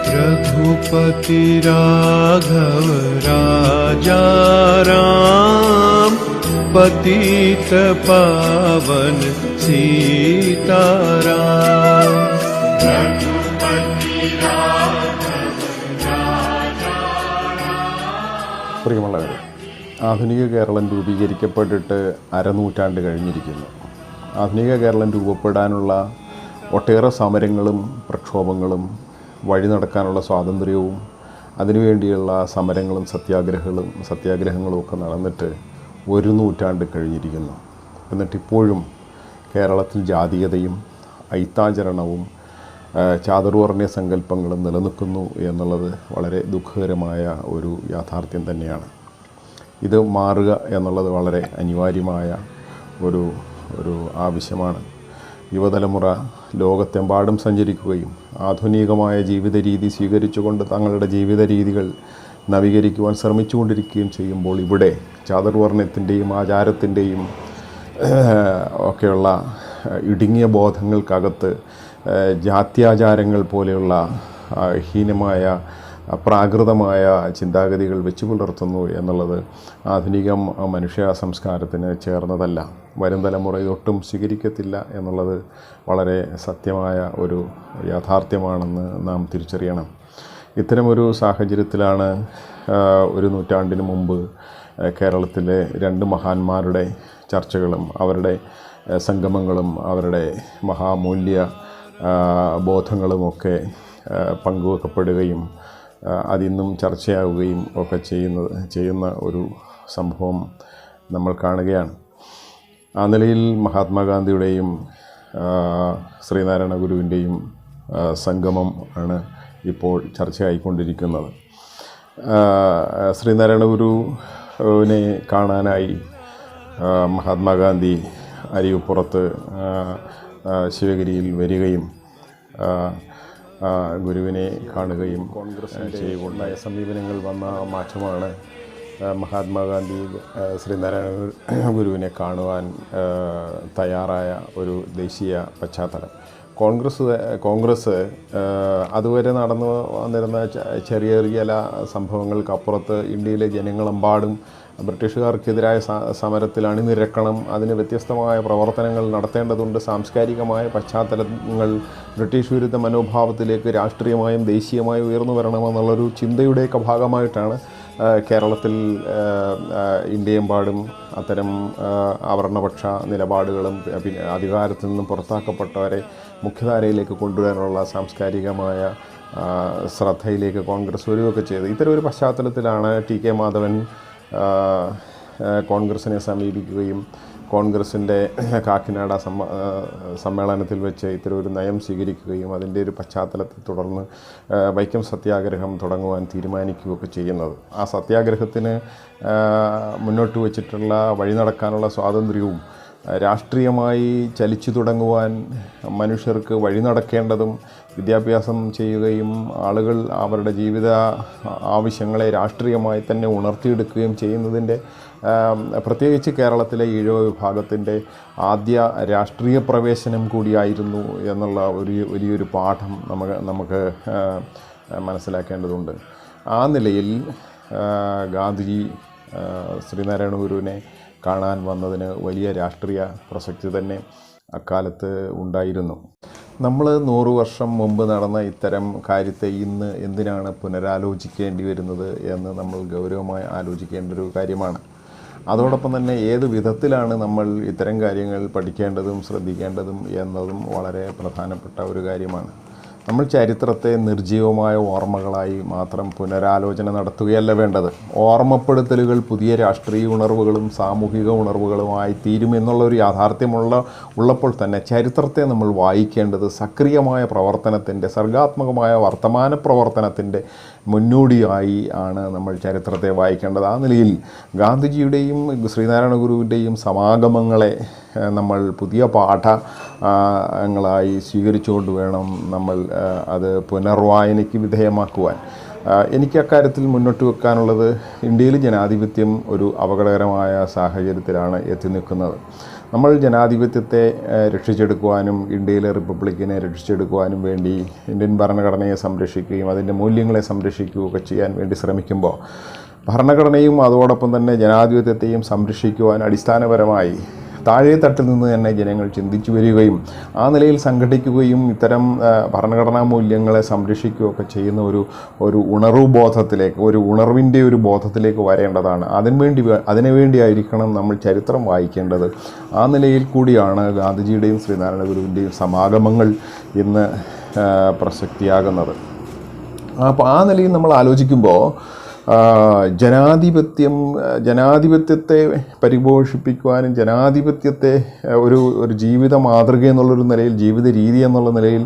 रघुपति राघव राजा राम, पतित पावन सीताराम। പ്രിയമുള്ളവരെ, ആധുനിക കേരളം രൂപീകരിക്കപ്പെട്ടിട്ട് അരനൂറ്റാണ്ട് കഴിഞ്ഞിരിക്കുന്നു. ആധുനിക കേരളം രൂപപ്പെടാനുള്ള ഒട്ടേറെ സമരങ്ങളും പ്രക്ഷോഭങ്ങളും വഴി നടക്കാനുള്ള സ്വാതന്ത്ര്യവും അതിനുവേണ്ടിയുള്ള സമരങ്ങളും സത്യാഗ്രഹങ്ങളും ഒക്കെ നടന്നിട്ട് ഒരു നൂറ്റാണ്ട് കഴിഞ്ഞിരിക്കുന്നു. എന്നിട്ടിപ്പോഴും കേരളത്തിൽ ജാതീയതയും ഐത്താചരണവും ചാതുർവർണ്ണ സങ്കല്പങ്ങളും നിലനിൽക്കുന്നു എന്നുള്ളത് വളരെ ദുഃഖകരമായ ഒരു യാഥാർത്ഥ്യം തന്നെയാണ്. ഇത് മാറുക എന്നുള്ളത് വളരെ അനിവാര്യമായ ഒരു ആവശ്യമാണ്. യുവതലമുറ ലോകത്തെമ്പാടും സഞ്ചരിക്കുകയും ആധുനികമായ ജീവിത രീതി സ്വീകരിച്ചുകൊണ്ട് തങ്ങളുടെ ജീവിത രീതികൾ നവീകരിക്കുവാൻ ശ്രമിച്ചുകൊണ്ടിരിക്കുകയും ചെയ്യുമ്പോൾ ഇവിടെ ചാതുർവർണ്ണത്തിൻ്റെയും ആചാരത്തിൻ്റെയും ഒക്കെയുള്ള ഇടുങ്ങിയ ബോധങ്ങൾക്കകത്ത് ജാത്യാചാരങ്ങൾ പോലെയുള്ള ഹീനമായ പ്രാകൃതമായ ചിന്താഗതികൾ വെച്ചു പുലർത്തുന്നു എന്നുള്ളത് ആധുനിക മനുഷ്യ സംസ്കാരത്തിന് ചേർന്നതല്ല. വരും തലമുറ ഇതൊട്ടും സ്വീകരിക്കത്തില്ല എന്നുള്ളത് വളരെ സത്യമായ ഒരു യാഥാർത്ഥ്യമാണെന്ന് നാം തിരിച്ചറിയണം. ഇത്തരമൊരു സാഹചര്യത്തിലാണ് ഒരു നൂറ്റാണ്ടിന് മുമ്പ് കേരളത്തിലെ രണ്ട് മഹാന്മാരുടെ ചർച്ചകളും അവരുടെ സംഗമങ്ങളും അവരുടെ മഹാമൂല്യ ബോധങ്ങളുമൊക്കെ പങ്കുവെക്കപ്പെടുകയും അതിന്നും ചർച്ചയാവുകയും ഒക്കെ ചെയ്യുന്ന ഒരു സംഭവം നമ്മൾ കാണുകയാണ്. ആ നിലയിൽ മഹാത്മാഗാന്ധിയുടെയും ശ്രീനാരായണ ഗുരുവിൻ്റെയും സംഗമം ആണ് ഇപ്പോൾ ചർച്ചയായിക്കൊണ്ടിരിക്കുന്നത്. ശ്രീനാരായണ ഗുരുവിനെ കാണാനായി മഹാത്മാഗാന്ധി അരിയുപ്പുറത്ത് ശിവഗിരിയിൽ വരികയും ഗുരുവിനെ കാണുകയും കോൺഗ്രസിൻ്റെ ഉണ്ടായ സമീപനങ്ങൾ വന്ന മാറ്റമാണ് മഹാത്മാഗാന്ധി ശ്രീനാരായണ ഗുരുവിനെ കാണുവാൻ തയ്യാറായ ഒരു ദേശീയ പശ്ചാത്തലം. കോൺഗ്രസ് അതുവരെ നടന്നു വന്നിരുന്ന ചെറിയ ചെറിയ സംഭവങ്ങൾക്കപ്പുറത്ത് ഇന്ത്യയിലെ ജനങ്ങളെമ്പാടും ബ്രിട്ടീഷുകാർക്കെതിരായ സമരത്തിൽ അണിനിരക്കണം, അതിന് വ്യത്യസ്തമായ പ്രവർത്തനങ്ങൾ നടത്തേണ്ടതുണ്ട്, സാംസ്കാരികമായ പശ്ചാത്തലങ്ങൾ ബ്രിട്ടീഷ് വിരുദ്ധ മനോഭാവത്തിലേക്ക് രാഷ്ട്രീയമായും ദേശീയമായും ഉയർന്നു വരണമെന്നുള്ളൊരു ചിന്തയുടെയൊക്കെ ഭാഗമായിട്ടാണ് കേരളത്തിൽ ഇന്ത്യയെമ്പാടും അത്തരം ആവരണപക്ഷ നിലപാടുകളും പിന്നെ അധികാരത്തിൽ നിന്നും പുറത്താക്കപ്പെട്ടവരെ മുഖ്യധാരയിലേക്ക് കൊണ്ടുവരാനുള്ള സാംസ്കാരികമായ ശ്രദ്ധയിലേക്ക് കോൺഗ്രസ് വരികയൊക്കെ ചെയ്തു. ഇത്തരം ഒരു പശ്ചാത്തലത്തിലാണ് ടി കെ മാധവൻ കോൺഗ്രസിനെ സമീപിക്കുകയും കോൺഗ്രസിൻ്റെ കാക്കിനാട സമ്മേളനത്തിൽ വെച്ച് ഇത്തരം ഒരു നയം സ്വീകരിക്കുകയും അതിൻ്റെ ഒരു പശ്ചാത്തലത്തെ തുടർന്ന് വൈക്കം സത്യാഗ്രഹം തുടങ്ങുവാൻ തീരുമാനിക്കുകയൊക്കെ ചെയ്യുന്നത്. ആ സത്യാഗ്രഹത്തിന് മുന്നോട്ട് വച്ചിട്ടുള്ള വഴി നടക്കാനുള്ള സ്വാതന്ത്ര്യവും രാഷ്ട്രീയമായി ചലിച്ചു തുടങ്ങുവാൻ മനുഷ്യർക്ക് വഴി നടക്കേണ്ടതും വിദ്യാഭ്യാസം ചെയ്യുകയും ആളുകൾ അവരുടെ ജീവിത ആവശ്യങ്ങളെ രാഷ്ട്രീയമായി തന്നെ ഉണർത്തിയെടുക്കുകയും ചെയ്യുന്നതിൻ്റെ പ്രത്യേകിച്ച് കേരളത്തിലെ ഈഴവ വിഭാഗത്തിൻ്റെ ആദ്യ രാഷ്ട്രീയ പ്രവേശനം കൂടിയായിരുന്നു എന്നുള്ള വലിയൊരു പാഠം നമുക്ക് മനസ്സിലാക്കേണ്ടതുണ്ട്. ആ നിലയിൽ ഗാന്ധിജി ശ്രീനാരായണ ഗുരുവിനെ കാണാൻ വന്നതിന് വലിയ രാഷ്ട്രീയ പ്രസക്തി തന്നെ അക്കാലത്ത് ഉണ്ടായിരുന്നു. നമ്മൾ 100 വർഷം മുമ്പ് നടന്ന ഇത്തരം കാര്യത്തെ ഇന്ന് എന്തിനാണ് പുനരാലോചിക്കേണ്ടി വരുന്നത് എന്ന് നമ്മൾ ഗൗരവമായി ആലോചിക്കേണ്ട ഒരു കാര്യമാണ്. അതോടൊപ്പം തന്നെ ഏത് വിധത്തിലാണ് നമ്മൾ ഇത്തരം കാര്യങ്ങൾ പഠിക്കേണ്ടതും ശ്രദ്ധിക്കേണ്ടതും എന്നതും വളരെ പ്രധാനപ്പെട്ട ഒരു കാര്യമാണ്. നമ്മൾ ചരിത്രത്തെ നിർജ്ജീവമായ ഓർമ്മകളായി മാത്രം പുനരാലോചന നടത്തുകയല്ല വേണ്ടത്. ഓർമ്മപ്പെടുത്തലുകൾ പുതിയ രാഷ്ട്രീയ ഉണർവുകളും സാമൂഹിക ഉണർവുകളുമായി തീരുമെന്നുള്ളൊരു ഉള്ളപ്പോൾ തന്നെ ചരിത്രത്തെ നമ്മൾ വായിക്കേണ്ടത് സക്രിയമായ പ്രവർത്തനത്തിൻ്റെ സർഗാത്മകമായ വർത്തമാന പ്രവർത്തനത്തിൻ്റെ മുന്നോടിയായി ആണ് നമ്മൾ ചരിത്രത്തെ വായിക്കേണ്ടത്. ആ നിലയിൽ ഗാന്ധിജിയുടെയും ശ്രീനാരായണ ഗുരുവിൻ്റെയും സമാഗമങ്ങളെ നമ്മൾ പുതിയ പാഠങ്ങളായി സ്വീകരിച്ചുകൊണ്ട് വേണം നമ്മൾ അത് പുനർവായനയ്ക്ക് വിധേയമാക്കുവാൻ. എനിക്ക് അക്കാര്യത്തിൽ മുന്നോട്ട് വെക്കാനുള്ളത്, ഇന്ത്യയിൽ ജനാധിപത്യം ഒരു അപകടകരമായ സാഹചര്യത്തിലാണ് എത്തി നിൽക്കുന്നത്. നമ്മൾ ജനാധിപത്യത്തെ രക്ഷിച്ചെടുക്കുവാനും ഇന്ത്യയിലെ റിപ്പബ്ലിക്കിനെ രക്ഷിച്ചെടുക്കുവാനും വേണ്ടി ഇന്ത്യൻ ഭരണഘടനയെ സംരക്ഷിക്കുകയും അതിൻ്റെ മൂല്യങ്ങളെ സംരക്ഷിക്കുകയൊക്കെ ചെയ്യാൻ വേണ്ടി ശ്രമിക്കുമ്പോൾ ഭരണഘടനയും അതോടൊപ്പം തന്നെ ജനാധിപത്യത്തെയും സംരക്ഷിക്കുവാൻ അടിസ്ഥാനപരമായി താഴെ തട്ടിൽ നിന്ന് തന്നെ ജനങ്ങൾ ചിന്തിച്ചു വരികയും ആ നിലയിൽ സംഘടിക്കുകയും ഇത്തരം ഭരണഘടനാ മൂല്യങ്ങളെ സംരക്ഷിക്കുകയൊക്കെ ചെയ്യുന്ന ഒരു ഉണർവുബോധത്തിലേക്ക്, ഒരു ഉണർവിൻ്റെ ഒരു ബോധത്തിലേക്ക് വരേണ്ടതാണ്. അതിനുവേണ്ടിയായിരിക്കണം നമ്മൾ ചരിത്രം വായിക്കേണ്ടത്. ആ നിലയിൽ കൂടിയാണ് ഗാന്ധിജിയുടെയും ശ്രീനാരായണ ഗുരുവിൻ്റെയും സമാഗമങ്ങൾ ഇന്ന് പ്രസക്തിയാകുന്നത്. അപ്പോൾ ആ നിലയിൽ നമ്മൾ ആലോചിക്കുമ്പോൾ ജനാധിപത്യത്തെ പരിപോഷിപ്പിക്കുവാനും ജനാധിപത്യത്തെ ഒരു ജീവിത മാതൃക എന്നുള്ളൊരു നിലയിൽ, ജീവിത രീതി എന്നുള്ള നിലയിൽ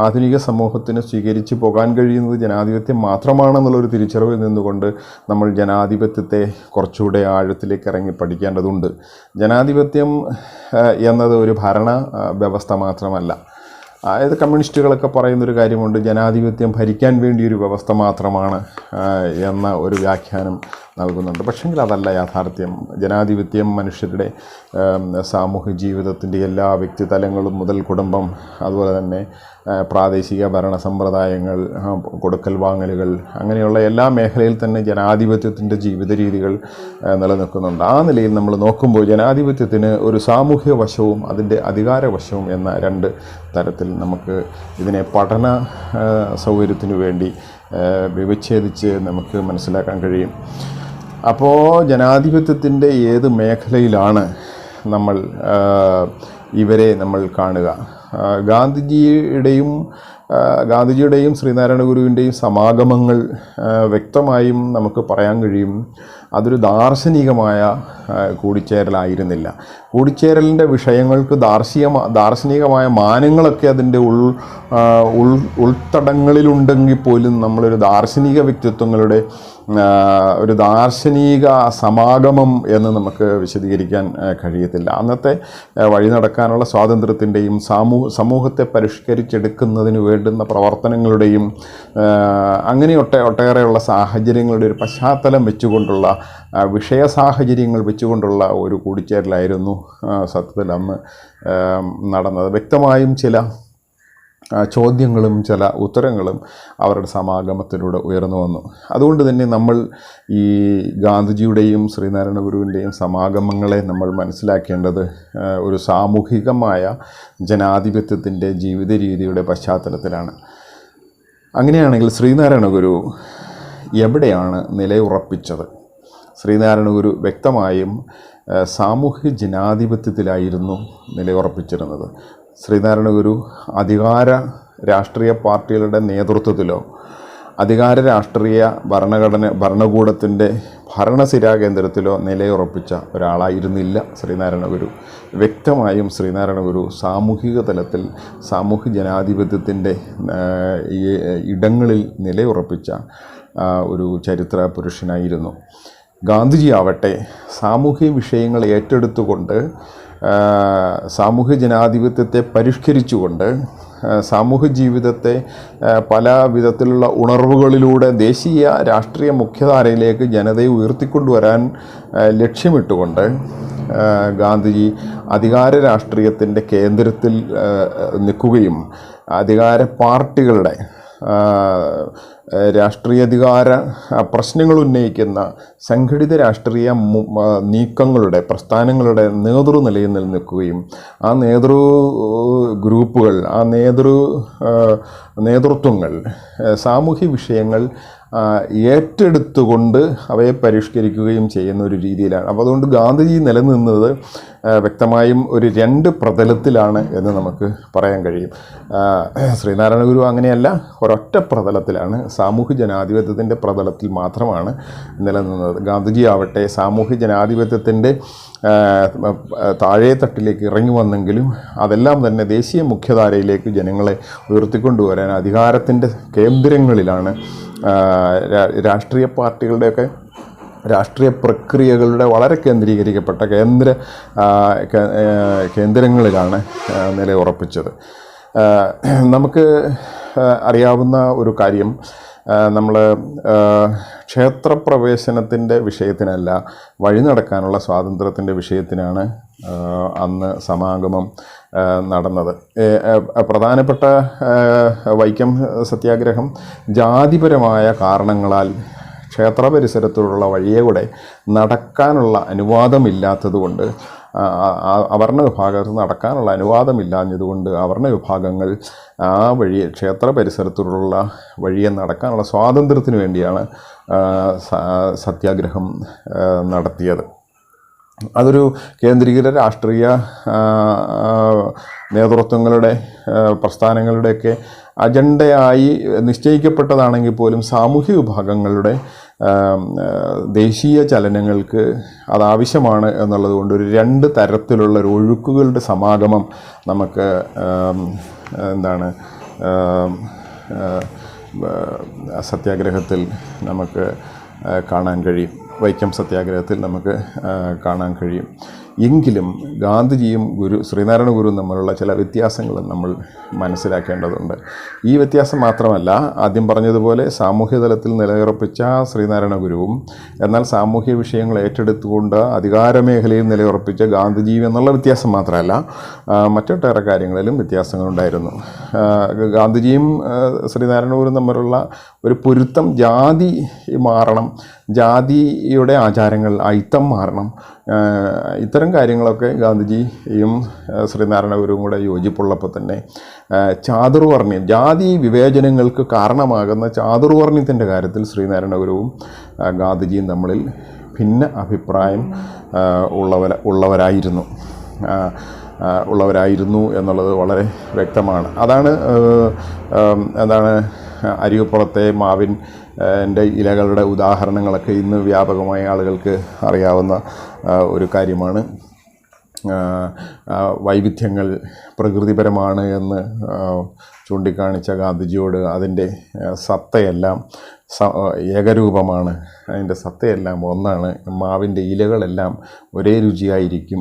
ആധുനിക സമൂഹത്തിന് സ്വീകരിച്ച് പോകാൻ കഴിയുന്നത് ജനാധിപത്യം മാത്രമാണെന്നുള്ളൊരു തിരിച്ചറിവിൽ നിന്നുകൊണ്ട് നമ്മൾ ജനാധിപത്യത്തെ കുറച്ചുകൂടെ ആഴത്തിലേക്ക് ഇറങ്ങി പഠിക്കേണ്ടതുണ്ട്. ജനാധിപത്യം എന്നത് ഒരു ഭരണ വ്യവസ്ഥ മാത്രമല്ല. അതായത് കമ്മ്യൂണിസ്റ്റുകളൊക്കെ പറയുന്നൊരു കാര്യമുണ്ട്, ജനാധിപത്യം ഭരിക്കാൻ വേണ്ടിയൊരു വ്യവസ്ഥ മാത്രമാണ് എന്ന ഒരു വ്യാഖ്യാനം നൽകുന്നുണ്ട്. പക്ഷെങ്കിൽ അതല്ല യാഥാർത്ഥ്യം. ജനാധിപത്യം മനുഷ്യരുടെ സാമൂഹിക ജീവിതത്തിൻ്റെ എല്ലാ വ്യക്തിതലങ്ങളും മുതൽ കുടുംബം, അതുപോലെ തന്നെ പ്രാദേശിക ഭരണ സമ്പ്രദായങ്ങൾ, കൊടുക്കൽ വാങ്ങലുകൾ, അങ്ങനെയുള്ള എല്ലാ മേഖലയിൽ തന്നെ ജനാധിപത്യത്തിൻ്റെ ജീവിത രീതികൾ നിലനിൽക്കുന്നുണ്ട്. ആ നിലയിൽ നമ്മൾ നോക്കുമ്പോൾ ജനാധിപത്യത്തിന് ഒരു സാമൂഹ്യ വശവും അതിൻ്റെ അധികാര വശവും എന്ന രണ്ട് തരത്തിൽ നമുക്ക് ഇതിനെ പഠന സൗകര്യത്തിനു വേണ്ടി വിച്ഛേദിച്ച് നമുക്ക് മനസ്സിലാക്കാൻ കഴിയും. അപ്പോൾ ജനാധിപത്യത്തിൻ്റെ ഏത് മേഖലയിലാണ് ഇവരെ നമ്മൾ കാണുക? ഗാന്ധിജിയുടെയും ശ്രീനാരായണ ഗുരുവിൻ്റെയും സമാഗമങ്ങൾ വ്യക്തമായും നമുക്ക് പറയാൻ കഴിയും അതൊരു ദാർശനികമായ കൂടിച്ചേരലായിരുന്നില്ല. കൂടിച്ചേരലിൻ്റെ വിഷയങ്ങൾക്ക് ദാർശനികമായ മാനങ്ങളൊക്കെ അതിൻ്റെ ഉൾത്തടങ്ങളിലുണ്ടെങ്കിൽ പോലും നമ്മളൊരു ദാർശനിക വ്യക്തിത്വങ്ങളുടെ ഒരു ദാർശനിക സമാഗമം എന്ന് നമുക്ക് വിശദീകരിക്കാൻ കഴിയത്തില്ല. അന്നത്തെ വഴി നടക്കാനുള്ള സ്വാതന്ത്ര്യത്തിൻ്റെയും സമൂഹത്തെ പരിഷ്കരിച്ചെടുക്കുന്നതിന് വേണ്ടുന്ന പ്രവർത്തനങ്ങളുടെയും അങ്ങനെ ഒട്ടേറെയുള്ള സാഹചര്യങ്ങളുടെ ഒരു പശ്ചാത്തലം വെച്ചുകൊണ്ടുള്ള വിഷയ സാഹചര്യങ്ങൾ വെച്ചുകൊണ്ടുള്ള ഒരു കൂടിച്ചേരലായിരുന്നു സത്യത്തിൽ അന്ന് നടന്നത്. വ്യക്തമായും ചില ചോദ്യങ്ങളും ചില ഉത്തരങ്ങളും അവരുടെ സമാഗമത്തിലൂടെ ഉയർന്നു വന്നു. അതുകൊണ്ട് തന്നെ നമ്മൾ ഈ ഗാന്ധിജിയുടെയും ശ്രീനാരായണ ഗുരുവിൻ്റെയും സമാഗമങ്ങളെ നമ്മൾ മനസ്സിലാക്കേണ്ടത് ഒരു സാമൂഹികമായ ജനാധിപത്യത്തിൻ്റെ ജീവിത രീതിയുടെ പശ്ചാത്തലത്തിലാണ്. അങ്ങനെയാണെങ്കിൽ ശ്രീനാരായണ ഗുരു എവിടെയാണ് നിലയുറപ്പിച്ചത്? ശ്രീനാരായണ ഗുരു വ്യക്തമായും സാമൂഹ്യ ജനാധിപത്യത്തിലായിരുന്നു നിലയുറപ്പിച്ചിരുന്നത്. ശ്രീനാരായണ ഗുരു അധികാര രാഷ്ട്രീയ പാർട്ടികളുടെ നേതൃത്വത്തിലോ അധികാര രാഷ്ട്രീയ ഭരണകൂടത്തിൻ്റെ ഭരണസിരാ കേന്ദ്രത്തിലോ നിലയുറപ്പിച്ച ഒരാളായിരുന്നില്ല ശ്രീനാരായണ ഗുരു. വ്യക്തമായും ശ്രീനാരായണ ഗുരു സാമൂഹിക തലത്തിൽ സാമൂഹ്യ ജനാധിപത്യത്തിൻ്റെ ഇടങ്ങളിൽ നിലയുറപ്പിച്ച ഒരു ചരിത്ര പുരുഷനായിരുന്നു. ഗാന്ധിജി ആവട്ടെ സാമൂഹിക വിഷയങ്ങൾ ഏറ്റെടുത്തുകൊണ്ട് സാമൂഹ്യ ജനാധിപത്യത്തെ പരിഷ്കരിച്ചുകൊണ്ട് സാമൂഹ്യ ജീവിതത്തെ പല വിധത്തിലുള്ള ഉണർവുകളിലൂടെ ദേശീയ രാഷ്ട്രീയ മുഖ്യധാരയിലേക്ക് ജനതയെ ഉയർത്തിക്കൊണ്ടുവരാൻ ലക്ഷ്യമിട്ടുകൊണ്ട് ഗാന്ധിജി അധികാര രാഷ്ട്രീയത്തിൻ്റെ കേന്ദ്രത്തിൽ നിൽക്കുകയും അധികാര പാർട്ടികളുടെ രാഷ്ട്രീയാധികാര പ്രശ്നങ്ങൾ ഉന്നയിക്കുന്ന സംഘടിത രാഷ്ട്രീയ നീക്കങ്ങളുടെ പ്രസ്ഥാനങ്ങളുടെ നേതൃനിലയിൽ നിൽക്കുകയും ആ ഗ്രൂപ്പുകൾ ആ നേതൃത്വങ്ങൾ സാമൂഹ്യ വിഷയങ്ങൾ ഏറ്റെടുത്തുകൊണ്ട് അവയെ പരിഷ്കരിക്കുകയും ചെയ്യുന്ന ഒരു രീതിയിലാണ്. അപ്പോൾ അതുകൊണ്ട് ഗാന്ധിജി നിലനിന്നത് വ്യക്തമായും ഒരു രണ്ട് പ്രതലത്തിലാണ് എന്ന് നമുക്ക് പറയാൻ കഴിയും. ശ്രീനാരായണ ഗുരു അങ്ങനെയല്ല, ഒരൊറ്റ പ്രതലത്തിലാണ്, സാമൂഹ്യ ജനാധിപത്യത്തിൻ്റെ പ്രതലത്തിൽ മാത്രമാണ് നിലനിന്നത്. ഗാന്ധിജി ആവട്ടെ സാമൂഹ്യ ജനാധിപത്യത്തിൻ്റെ താഴെ തട്ടിലേക്ക് ഇറങ്ങി വന്നെങ്കിലും അതെല്ലാം തന്നെ ദേശീയ മുഖ്യധാരയിലേക്ക് ജനങ്ങളെ ഉയർത്തിക്കൊണ്ടുവരാൻ അധികാരത്തിൻ്റെ കേന്ദ്രങ്ങളിലാണ് രാഷ്ട്രീയ പാർട്ടികളുടെയൊക്കെ രാഷ്ട്രീയ പ്രക്രിയകളുടെ വളരെ കേന്ദ്രീകരിക്കപ്പെട്ട കേന്ദ്രങ്ങളിലാണ് നിലയുറപ്പിച്ചത്. നമുക്ക് അറിയാവുന്ന ഒരു കാര്യം, നമ്മൾ ക്ഷേത്രപ്രവേശനത്തിൻ്റെ വിഷയത്തിനല്ല, വഴി നടക്കാനുള്ള സ്വാതന്ത്ര്യത്തിൻ്റെ വിഷയത്തിനാണ് അന്ന് സമാഗമം നടന്നത്. പ്രധാനപ്പെട്ട വൈക്കം സത്യാഗ്രഹം ജാതിപരമായ കാരണങ്ങളാൽ ക്ഷേത്ര പരിസരത്തുള്ള വഴിയെ നടക്കാനുള്ള അനുവാദമില്ലാത്തതുകൊണ്ട്, അവർണ വിഭാഗത്ത് നടക്കാനുള്ള അനുവാദമില്ലാഞ്ഞതുകൊണ്ട് അവർണ വിഭാഗങ്ങൾ ആ വഴിയെ, ക്ഷേത്ര പരിസരത്തുള്ള വഴിയെ നടക്കാനുള്ള സ്വാതന്ത്ര്യത്തിന് വേണ്ടിയാണ് സത്യാഗ്രഹം നടത്തിയത്. അതൊരു കേന്ദ്രീകൃത രാഷ്ട്രീയ നേതൃത്വങ്ങളുടെ പ്രസ്ഥാനങ്ങളുടെയൊക്കെ അജണ്ടയായി നിശ്ചയിക്കപ്പെട്ടതാണെങ്കിൽ പോലും സാമൂഹ്യ വിഭാഗങ്ങളുടെ ദേശീയ ചലനങ്ങൾക്ക് അതാവശ്യമാണ് എന്നുള്ളത് കൊണ്ട് ഒരു 2 തരത്തിലുള്ള ഒരു ഒഴുക്കുകളുടെ സമാഗമം നമുക്ക് സത്യാഗ്രഹത്തിൽ നമുക്ക് കാണാൻ കഴിയും. വൈക്കം സത്യാഗ്രഹത്തിൽ നമുക്ക് കാണാൻ കഴിയും. എങ്കിലും ഗാന്ധിജിയും ശ്രീനാരായണ ഗുരുവും തമ്മിലുള്ള ചില വ്യത്യാസങ്ങളും നമ്മൾ മനസ്സിലാക്കേണ്ടതുണ്ട്. ഈ വ്യത്യാസം മാത്രമല്ല, ആദ്യം പറഞ്ഞതുപോലെ സാമൂഹ്യ തലത്തിൽ നിലയുറപ്പിച്ച ശ്രീനാരായണ ഗുരുവും എന്നാൽ സാമൂഹ്യ വിഷയങ്ങൾ ഏറ്റെടുത്തുകൊണ്ട് അധികാരമേഖലയിൽ നിലയുറപ്പിച്ച ഗാന്ധിജിയും എന്നുള്ള വ്യത്യാസം മാത്രമല്ല, മറ്റൊട്ടേറെ കാര്യങ്ങളിലും വ്യത്യാസങ്ങളുണ്ടായിരുന്നു. ഗാന്ധിജിയും ശ്രീനാരായണ ഗുരുവും തമ്മിലുള്ള ഒരു പൊരുത്തം ജാതി മാറണം, ജാതിയുടെ ആചാരങ്ങൾ അയിത്തം മാറണം, ഇത്തരം കാര്യങ്ങളൊക്കെ ഗാന്ധിജിയും ശ്രീനാരായണ ഗുരുവും കൂടെ യോജിപ്പുള്ളപ്പോൾ തന്നെ ചാതുർവർണ്ണ്യം, ജാതി വിവേചനങ്ങൾക്ക് കാരണമാകുന്ന ചാതുർവർണ്ണ്യത്തിൻ്റെ കാര്യത്തിൽ ശ്രീനാരായണ ഗുരുവും ഗാന്ധിജിയും തമ്മിൽ ഭിന്ന അഭിപ്രായം ഉള്ളവരായിരുന്നു എന്നുള്ളത് വളരെ വ്യക്തമാണ്. അതാണ് അരികുപ്പുറത്തെ മാവിൻ്റെ ഇലകളുടെ ഉദാഹരണങ്ങളൊക്കെ ഇന്ന് വ്യാപകമായ ആളുകൾക്ക് അറിയാവുന്ന ഒരു കാര്യമാണ്. വൈവിധ്യങ്ങൾ പ്രകൃതിപരമാണ് എന്ന് ചൂണ്ടിക്കാണിച്ച ഗാന്ധിജിയോട് അതിൻ്റെ സത്തയെല്ലാം ഏകരൂപമാണ്, അതിൻ്റെ സത്തയെല്ലാം ഒന്നാണ്, മാവിൻ്റെ ഇലകളെല്ലാം ഒരേ രുചിയായിരിക്കും,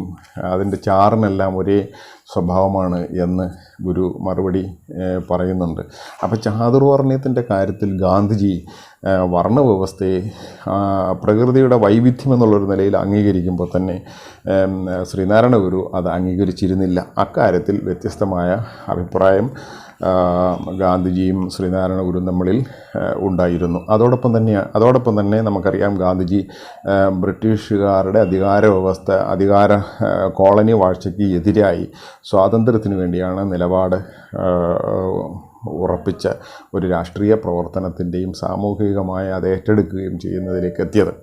അതിൻ്റെ ചാറിനെല്ലാം ഒരേ സ്വഭാവമാണ് എന്ന് ഗുരു മറുപടി പറയുന്നുണ്ട്. അപ്പോൾ ചാതുർവർണ്ണ്യത്തിൻ്റെ കാര്യത്തിൽ ഗാന്ധിജി വർണ്ണവ്യവസ്ഥയെ പ്രകൃതിയുടെ വൈവിധ്യം എന്നുള്ളൊരു നിലയിൽ അംഗീകരിക്കുമ്പോൾ തന്നെ ശ്രീനാരായണ ഗുരു അത് അംഗീകരിച്ചിരുന്നില്ല. അക്കാര്യത്തിൽ വ്യത്യസ്തമായ അഭിപ്രായം ഗാന്ധിജിയും ശ്രീനാരായണ ഗുരുവും തമ്മിൽ ഉണ്ടായിരുന്നു. അതോടൊപ്പം തന്നെ നമുക്കറിയാം, ഗാന്ധിജി ബ്രിട്ടീഷുകാരുടെ അധികാര കോളനി വാഴ്ചയ്ക്ക് എതിരായി സ്വാതന്ത്ര്യത്തിന് വേണ്ടിയാണ് നിലപാട് ഉറപ്പിച്ച ഒരു രാഷ്ട്രീയ പ്രവർത്തനത്തിൻ്റെയും സാമൂഹികമായി അത് ഏറ്റെടുക്കുകയും ചെയ്യുന്നതിലേക്ക് എത്തിയത്.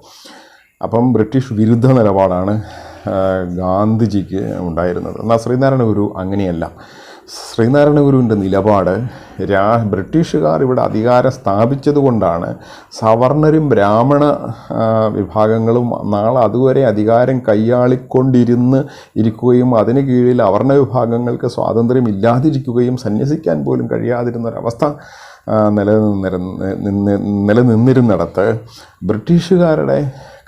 അപ്പം ബ്രിട്ടീഷ് വിരുദ്ധ നിലപാടാണ് ഗാന്ധിജിക്ക് ഉണ്ടായിരുന്നത്. എന്നാൽ ശ്രീനാരായണ ഗുരു അങ്ങനെയല്ല. ശ്രീനാരായണ ഗുരുവിൻ്റെ നിലപാട് ബ്രിട്ടീഷുകാർ ഇവിടെ അധികാരം സ്ഥാപിച്ചതുകൊണ്ടാണ് സവർണരും ബ്രാഹ്മണ വിഭാഗങ്ങളും നാളെ അതുവരെ അധികാരം ഇരിക്കുകയും അതിന് കീഴിൽ അവർണ വിഭാഗങ്ങൾക്ക് സ്വാതന്ത്ര്യം ഇല്ലാതിരിക്കുകയും സന്യസിക്കാൻ പോലും കഴിയാതിരുന്നൊരവസ്ഥ നിലനിന്നിരുന്നിടത്ത് ബ്രിട്ടീഷുകാരുടെ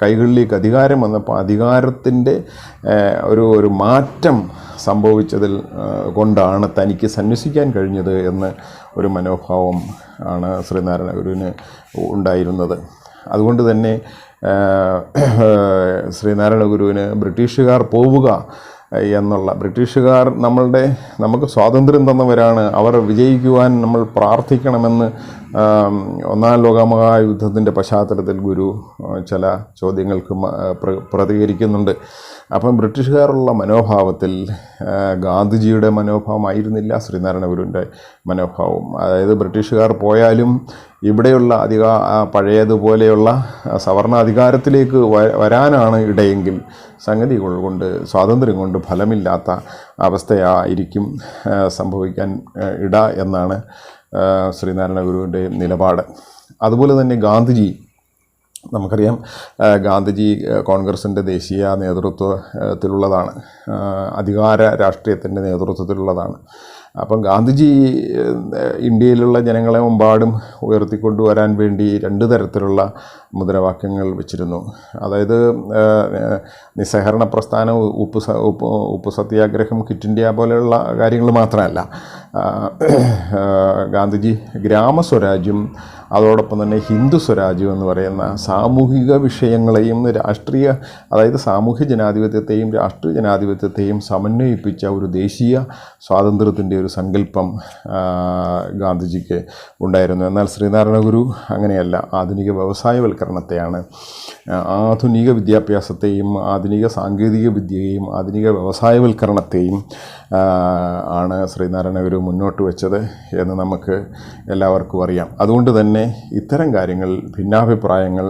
കൈകളിലേക്ക് അധികാരം വന്നപ്പോൾ അധികാരത്തിൻ്റെ ഒരു മാറ്റം സംഭവിച്ചതിൽ കൊണ്ടാണ് തനിക്ക് സന്യസിക്കാൻ കഴിഞ്ഞത് എന്ന് ഒരു മനോഭാവം ആണ് ശ്രീനാരായണ ഗുരുവിന് ഉണ്ടായിരുന്നത്. അതുകൊണ്ട് തന്നെ ശ്രീനാരായണ ഗുരുവിന് ബ്രിട്ടീഷുകാർ പോവുക ബ്രിട്ടീഷുകാർ നമുക്ക് സ്വാതന്ത്ര്യം തന്നവരാണ്, അവർ വിജയിക്കുവാൻ നമ്മൾ പ്രാർത്ഥിക്കണമെന്ന് ഒന്നാം ലോകമഹായുദ്ധത്തിൻ്റെ പശ്ചാത്തലത്തിൽ ഗുരു ചില ചോദ്യങ്ങൾക്ക് പ്രതികരിക്കുന്നുണ്ട്. അപ്പം ബ്രിട്ടീഷുകാരുള്ള മനോഭാവത്തിൽ ഗാന്ധിജിയുടെ മനോഭാവമായിരുന്നില്ല ശ്രീനാരായണ ഗുരുവിൻ്റെ മനോഭാവം. അതായത് ബ്രിട്ടീഷുകാർ പോയാലും ഇവിടെയുള്ള പഴയതുപോലെയുള്ള സവർണ അധികാരത്തിലേക്ക് വരാനാണ് ഇടയെങ്കിൽ സംഗതികൾ കൊണ്ട് സ്വാതന്ത്ര്യം കൊണ്ട് ഫലമില്ലാത്ത അവസ്ഥയായിരിക്കും സംഭവിക്കാൻ ഇട എന്നാണ് ശ്രീനാരായണ ഗുരുവിൻ്റെ നിലപാട്. അതുപോലെ തന്നെ ഗാന്ധിജി, നമുക്കറിയാം, ഗാന്ധിജി കോൺഗ്രസിൻ്റെ ദേശീയ നേതൃത്വത്തിലുള്ളതാണ്, അധികാര രാഷ്ട്രീയത്തിൻ്റെ നേതൃത്വത്തിലുള്ളതാണ്. അപ്പം ഗാന്ധിജി ഇന്ത്യയിലുള്ള ജനങ്ങളെ മുമ്പാടും ഉയർത്തിക്കൊണ്ടുവരാൻ വേണ്ടി 2 തരത്തിലുള്ള മുദ്രാവാക്യങ്ങൾ വെച്ചിരുന്നു. അതായത് നിസ്സഹകരണ പ്രസ്ഥാനം, ഉപ്പ് സത്യാഗ്രഹം, ക്വിറ്റ് ഇന്ത്യ പോലെയുള്ള കാര്യങ്ങൾ മാത്രമല്ല, ഗാന്ധിജി ഗ്രാമസ്വരാജ്യം, അതോടൊപ്പം തന്നെ ഹിന്ദു സ്വരാജ്യം എന്ന് പറയുന്ന സാമൂഹിക വിഷയങ്ങളെയും അതായത് സാമൂഹ്യ ജനാധിപത്യത്തെയും രാഷ്ട്രീയ ജനാധിപത്യത്തെയും സമന്വയിപ്പിച്ച ഒരു ദേശീയ സ്വാതന്ത്ര്യത്തിൻ്റെ ഒരു സങ്കല്പം ഗാന്ധിജിക്ക് ഉണ്ടായിരുന്നു. എന്നാൽ ശ്രീനാരായണ ഗുരു അങ്ങനെയല്ല. ആധുനിക വ്യവസായവൽക്കരണത്തെയാണ്, ആധുനിക വിദ്യാഭ്യാസത്തെയും ആധുനിക സാങ്കേതിക വിദ്യയെയും ആധുനിക വ്യവസായവൽക്കരണത്തെയും ആണ് ശ്രീനാരായണ ഗുരു മുന്നോട്ട് വെച്ചത് എന്ന് നമുക്ക് എല്ലാവർക്കും അറിയാം. അതുകൊണ്ട് തന്നെ ഇത്തരം കാര്യങ്ങൾ, ഭിന്നാഭിപ്രായങ്ങൾ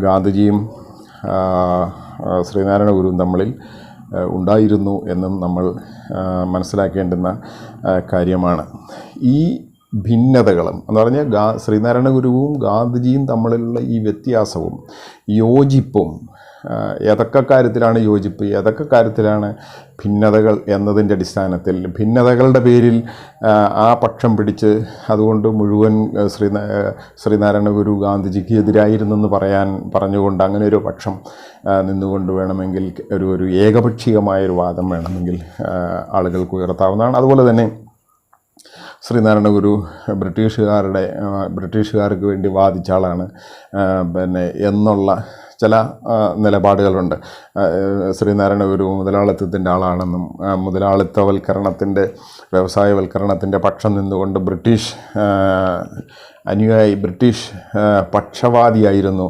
ഗാന്ധിജിയും ശ്രീനാരായണ ഗുരുവും തമ്മിൽ ഉണ്ടായിരുന്നു എന്നും നമ്മൾ മനസ്സിലാക്കേണ്ടുന്ന കാര്യമാണ്. ഈ ഭിന്നതകളും എന്ന് പറഞ്ഞാൽ ശ്രീനാരായണ ഗുരുവും ഗാന്ധിജിയും തമ്മിലുള്ള ഈ വ്യത്യാസവും യോജിപ്പും, ഏതൊക്കെ കാര്യത്തിലാണ് യോജിപ്പ്, ഏതൊക്കെ കാര്യത്തിലാണ് ഭിന്നതകൾ എന്നതിൻ്റെ അടിസ്ഥാനത്തിൽ, ഭിന്നതകളുടെ പേരിൽ ആ പക്ഷം പിടിച്ച് അതുകൊണ്ട് മുഴുവൻ ശ്രീനാരായണ ഗുരു ഗാന്ധിജിക്ക് എതിരായിരുന്നെന്ന് പറഞ്ഞുകൊണ്ട് അങ്ങനെ ഒരു പക്ഷം നിന്നുകൊണ്ട് വേണമെങ്കിൽ ഒരു ഏകപക്ഷീയമായൊരു വാദം വേണമെങ്കിൽ ആളുകൾക്ക് ഉയർത്താവുന്നതാണ്. അതുപോലെ തന്നെ ശ്രീനാരായണ ഗുരു ബ്രിട്ടീഷുകാർക്ക് വേണ്ടി വാദിച്ച ആളാണ് എന്നുള്ള ചില നിലപാടുകളുണ്ട്. ശ്രീനാരായണ ഗുരു മുതലാളിത്തത്തിൻ്റെ ആളാണെന്നും മുതലാളിത്തവൽക്കരണത്തിൻ്റെ, വ്യവസായവൽക്കരണത്തിൻ്റെ പക്ഷം നിന്നുകൊണ്ട് ബ്രിട്ടീഷ് പക്ഷപാതിയായിരുന്നു.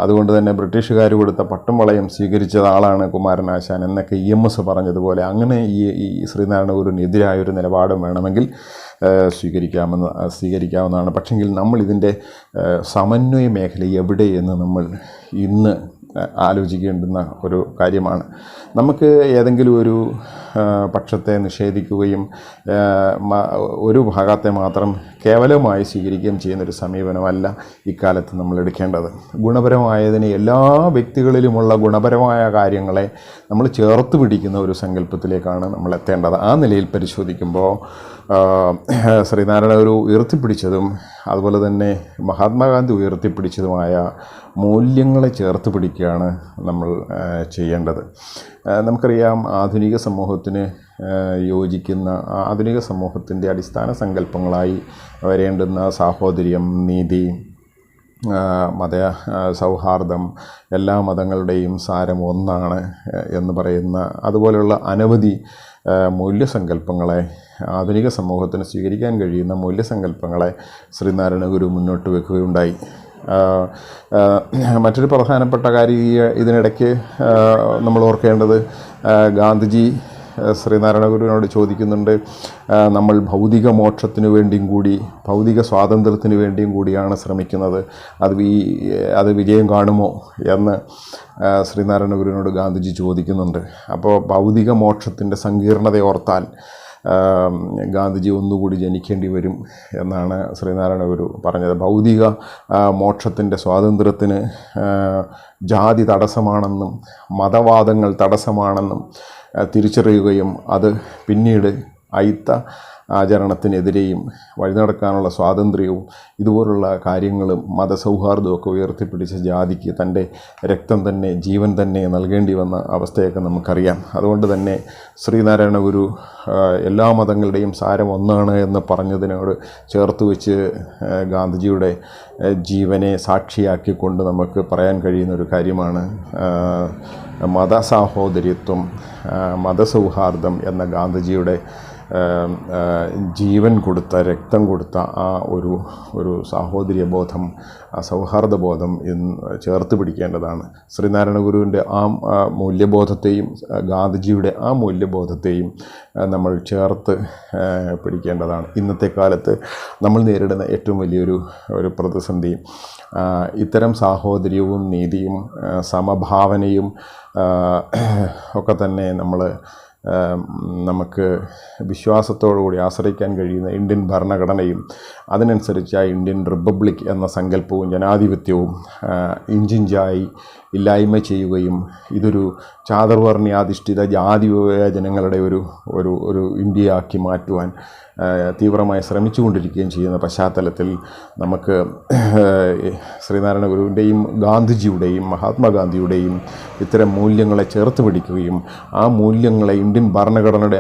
അതുകൊണ്ട് തന്നെ ബ്രിട്ടീഷുകാർ കൊടുത്ത പട്ടും വളയം സ്വീകരിച്ച ആളാണ് കുമാരനാശാൻ എന്നൊക്കെ EMS പറഞ്ഞതുപോലെ, അങ്ങനെ ഈ ശ്രീനാരായണ ഗുരുവിനെതിരായൊരു നിലപാടും വേണമെങ്കിൽ സ്വീകരിക്കാവുന്നതാണ്. പക്ഷെങ്കിൽ നമ്മൾ ഇതിൻ്റെ സമന്വയ മേഖല എവിടെയെന്ന് നമ്മൾ ഇന്ന് ആലോചിക്കേണ്ടുന്ന ഒരു കാര്യമാണ്. നമുക്ക് ഏതെങ്കിലും ഒരു പക്ഷത്തെ നിഷേധിക്കുകയും ഒരു ഭാഗത്തെ മാത്രം കേവലമായി സ്വീകരിക്കുകയും ചെയ്യുന്നൊരു സമീപനമല്ല ഇക്കാലത്ത് നമ്മൾ എടുക്കേണ്ടത്. ഗുണപരമായതിന് എല്ലാ വ്യക്തികളിലുമുള്ള ഗുണപരമായ കാര്യങ്ങളെ നമ്മൾ ചേർത്ത് പിടിക്കുന്ന ഒരു സങ്കല്പത്തിലേക്കാണ് നമ്മൾ എത്തേണ്ടത്. ആ നിലയിൽ പരിശോധിക്കുമ്പോൾ ശ്രീനാരായണ ഗുരു ഉയർത്തിപ്പിടിച്ചതും അതുപോലെ തന്നെ മഹാത്മാഗാന്ധി ഉയർത്തിപ്പിടിച്ചതുമായ മൂല്യങ്ങളെ ചേർത്ത് പിടിക്കുകയാണ് നമ്മൾ ചെയ്യേണ്ടത്. നമുക്കറിയാം, ആധുനിക സമൂഹത്തിന് യോജിക്കുന്ന, ആധുനിക സമൂഹത്തിൻ്റെ അടിസ്ഥാന സങ്കല്പങ്ങളായി വരേണ്ടുന്ന സാഹോദര്യം, നീതി, മത സൗഹാർദ്ദം, എല്ലാ മതങ്ങളുടെയും സാരം ഒന്നാണ് എന്ന് പറയുന്ന അതുപോലെയുള്ള അനവധി മൂല്യസങ്കല്പങ്ങളെ, ആധുനിക സമൂഹത്തിന് സ്വീകരിക്കാൻ കഴിയുന്ന മൂല്യസങ്കല്പങ്ങളെ ശ്രീനാരായണ ഗുരു മുന്നോട്ട് വെക്കുകയുണ്ടായി. മറ്റൊരു പ്രധാനപ്പെട്ട കാര്യം ഇതിനിടയ്ക്ക് നമ്മൾ ഓർക്കേണ്ടത്, ഗാന്ധിജി ശ്രീനാരായണ ഗുരുവിനോട് ചോദിക്കുന്നുണ്ട്, നമ്മൾ ഭൗതിക മോക്ഷത്തിനു വേണ്ടിയും കൂടി, ഭൗതിക സ്വാതന്ത്ര്യത്തിന് വേണ്ടിയും കൂടിയാണ് ശ്രമിക്കുന്നത്, അത് വിജയം കാണുമോ എന്ന് ശ്രീനാരായണ ഗുരുവിനോട് ഗാന്ധിജി ചോദിക്കുന്നുണ്ട്. അപ്പോൾ ഭൗതിക മോക്ഷത്തിൻ്റെ സങ്കീർണത ഓർത്താൽ ഗാന്ധിജി ഒന്നുകൂടി ജനിക്കേണ്ടി വരും എന്നാണ് ശ്രീനാരായണ ഗുരു പറഞ്ഞത്. ഭൗതിക മോക്ഷത്തിൻ്റെ സ്വാതന്ത്ര്യത്തിന് ജാതി തടസ്സമാണെന്നും മതവാദങ്ങൾ തടസ്സമാണെന്നും തിരിച്ചറിയുകയും അത് പിന്നീട് അയിത്ത ആചരണത്തിനെതിരെയും വഴി നടക്കാനുള്ള സ്വാതന്ത്ര്യവും ഇതുപോലുള്ള കാര്യങ്ങളും മതസൗഹാർദ്ദമൊക്കെ ഉയർത്തിപ്പിടിച്ച ജാതിക്ക് തൻ്റെ രക്തം തന്നെ, ജീവൻ തന്നെ നൽകേണ്ടി വന്ന അവസ്ഥയൊക്കെ നമുക്കറിയാം. അതുകൊണ്ട് തന്നെ ശ്രീനാരായണ ഗുരു എല്ലാ മതങ്ങളുടെയും സാരം ഒന്നാണ് എന്ന് പറഞ്ഞതിനോട് ചേർത്ത് വെച്ച് ഗാന്ധിജിയുടെ ജീവനെ സാക്ഷിയാക്കിക്കൊണ്ട് നമുക്ക് പറയാൻ കഴിയുന്നൊരു കാര്യമാണ് മതസാഹോദര്യത്വം, മതസൗഹാർദ്ദം എന്ന ഗാന്ധിജിയുടെ ജീവൻ കൊടുത്ത, രക്തം കൊടുത്ത ആ ഒരു സാഹോദര്യബോധം, ആ സൗഹാർദ്ദബോധം ചേർത്ത് പിടിക്കേണ്ടതാണ്. ശ്രീനാരായണ ഗുരുവിൻ്റെ ആ മൂല്യബോധത്തെയും ഗാന്ധിജിയുടെ ആ മൂല്യബോധത്തെയും നമ്മൾ ചേർത്ത് പിടിക്കേണ്ടതാണ്. ഇന്നത്തെ കാലത്ത് നമ്മൾ നേരിടുന്ന ഏറ്റവും വലിയൊരു പ്രതിസന്ധി ഇത്തരം സാഹോദര്യവും നീതിയും സമഭാവനയും ഒക്കെ തന്നെ നമ്മൾ നമുക്ക് വിശ്വാസത്തോടുകൂടി ആശ്രയിക്കാൻ കഴിയുന്ന ഇന്ത്യൻ ഭരണഘടനയും അതിനനുസരിച്ച് ആ ഇന്ത്യൻ റിപ്പബ്ലിക് എന്ന സങ്കല്പവും ജനാധിപത്യവും ഇഞ്ചിഞ്ചായി ഇല്ലായ്മ ചെയ്യുകയും ഇതൊരു ചാതുർവർണ്ണ്യാധിഷ്ഠിത ജാതി വിവേചനങ്ങളുടെ ഒരു ഇന്ത്യയാക്കി മാറ്റുവാൻ തീവ്രമായി ശ്രമിച്ചുകൊണ്ടിരിക്കുകയും ചെയ്യുന്ന പശ്ചാത്തലത്തിൽ നമുക്ക് ശ്രീനാരായണ ഗുരുവിൻ്റെയും ഗാന്ധിജിയുടെയും മഹാത്മാഗാന്ധിയുടെയും ഇത്തരം മൂല്യങ്ങളെ ചേർത്ത് പിടിക്കുകയും ആ മൂല്യങ്ങളെ ഇന്ത്യൻ ഭരണഘടനയുടെ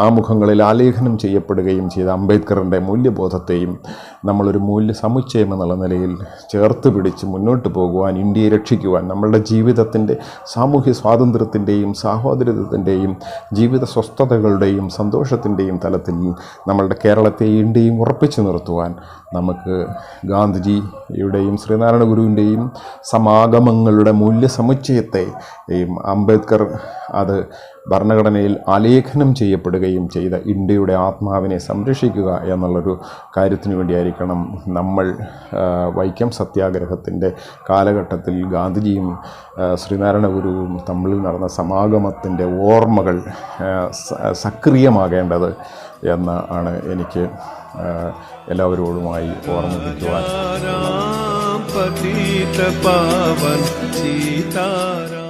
ആമുഖങ്ങളിൽ ആലേഖനം ചെയ്യപ്പെടുകയും ചെയ്ത അംബേദ്കറിൻ്റെ മൂല്യബോധത്തെയും നമ്മളൊരു മൂല്യ സമുച്ചയം എന്നുള്ള നിലയിൽ ചേർത്ത് പിടിച്ച് മുന്നോട്ട് പോകുവാൻ, ഇന്ത്യയെ രക്ഷിക്കുവാൻ, നമ്മളുടെ ജീവിതത്തിൻ്റെ സാമൂഹ്യ സ്വാതന്ത്ര്യത്തിൻ്റെയും സാഹോദര്യത്തിൻ്റെയും ജീവിത സ്വസ്ഥതകളുടെയും സന്തോഷത്തിൻ്റെയും തലത്തിൽ നമ്മളുടെ കേരളത്തെയും ഇന്ത്യയും ഉറപ്പിച്ചു നിർത്തുവാൻ നമുക്ക് ഗാന്ധിജിയുടെയും ശ്രീനാരായണ ഗുരുവിൻ്റെയും സമാഗമങ്ങളുടെ മൂല്യസമുച്ചയത്തെ അംബേദ്കർ അത് ഭരണഘടനയിൽ ആലേഖനം ചെയ്യപ്പെടുകയും ചെയ്ത ഇന്ത്യയുടെ ആത്മാവിനെ സംരക്ഷിക്കുക എന്നുള്ളൊരു കാര്യത്തിന് വേണ്ടിയായിരിക്കണം നമ്മൾ വൈക്കം സത്യാഗ്രഹത്തിൻ്റെ കാലഘട്ടത്തിൽ ഗാന്ധിജിയും ശ്രീനാരായണ ഗുരുവും തമ്മിൽ നടന്ന സമാഗമത്തിൻ്റെ ഓർമ്മകൾ സക്രിയമാകേണ്ടത് എന്ന് ആണ് എനിക്ക് എല്ലാവരോടുമായി ഓർമ്മിപ്പിക്കുവാൻ. പതിത പാവൻ സീതാരാം.